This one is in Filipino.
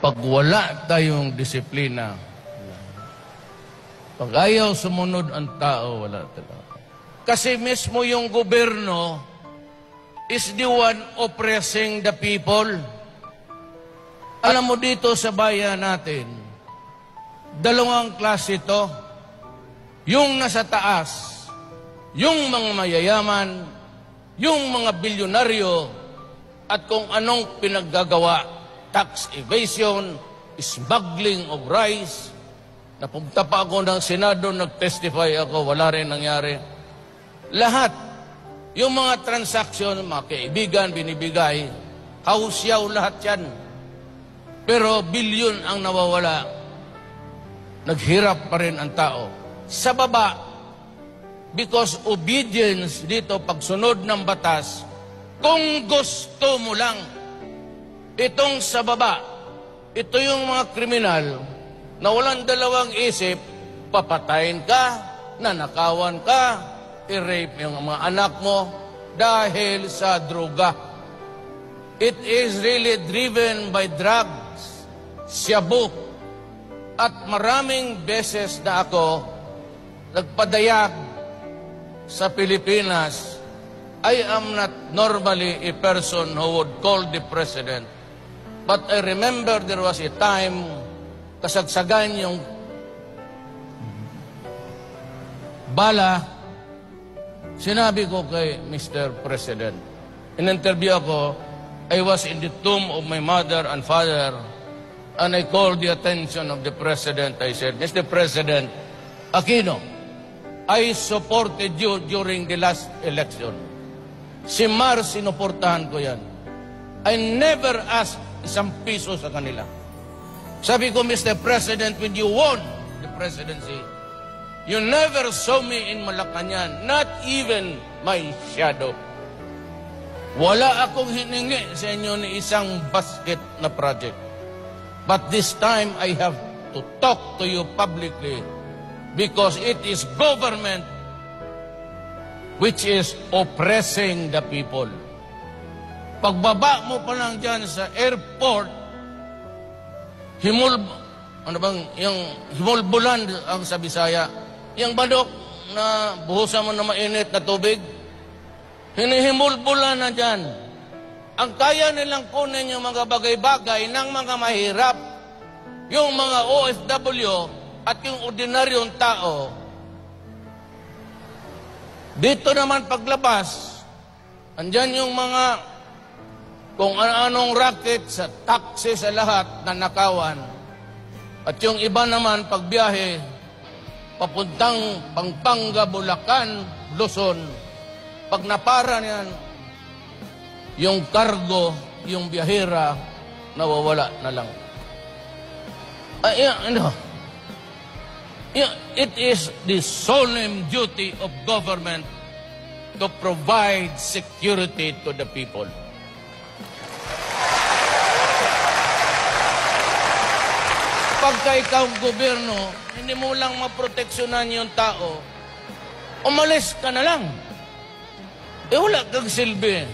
Pag wala tayong disiplina, pag ayaw sumunod ang tao, wala talaga. Kasi mismo yung gobyerno is the one oppressing the people. Alam mo dito sa bayan natin, dalawang klase ito. Yung nasa taas, yung mga mayayaman, yung mga bilyonaryo, at kung anong pinaggagawa, tax evasion, smuggling of rice. Napunta pa ako ng Senado, nag-testify ako, wala rin nangyari. Lahat, yung mga transaksyon, mga kaibigan, binibigay, hausyaw lahat yan. Pero bilyon ang nawawala, naghirap pa rin ang tao. Sa baba, because obedience dito, pagsunod ng batas, kung gusto mo lang, itong sa baba, ito yung mga kriminal na walang dalawang isip, papatayin ka, nanakawan ka, i-rape yung mga anak mo dahil sa droga. It is really driven by drugs, shabu. At maraming beses na ako nagpadayag sa Pilipinas. I am not normally a person who would call the president. But I remember there was a time kasagsagan yung bala. Sinabi ko kay Mr. President, in-interview ako, I was in the tomb of my mother and father, and I called the attention of the President. I said, Mr. President Aquino, I supported you during the last election. Si Mar, sinuportahan ko yan. I never asked isang piso sa kanila. Sabi ko, Mr. President, when you won the presidency, you never saw me in Malacanang, not even my shadow. Wala akong hiningi sa inyo ni isang basket na project. But this time, I have to talk to you publicly because it is government which is oppressing the people. Pagbaba mo pa lang dyan sa airport, himulbulan ang sa Bisaya. Yung badok na buhusan mo na mainit na tubig, hinihimulbulan na dyan. Ang kaya nilang kunin yung mga bagay-bagay ng mga mahirap, yung mga OFW at yung ordinaryong tao. Dito naman paglabas, andyan yung mga kung ano-anong racket sa taxi sa lahat na nakawan. At yung iba naman pagbiyahe, papuntang Pampanga, Bulacan, Luzon, pag napara niyan, yung kargo, yung biyahera, nawawala na lang. It is the solemn duty of government to provide security to the people. Pagka ikaw gobyerno, hindi mo lang maproteksyonan yung tao, umalis ka na lang. Wala kang silbi.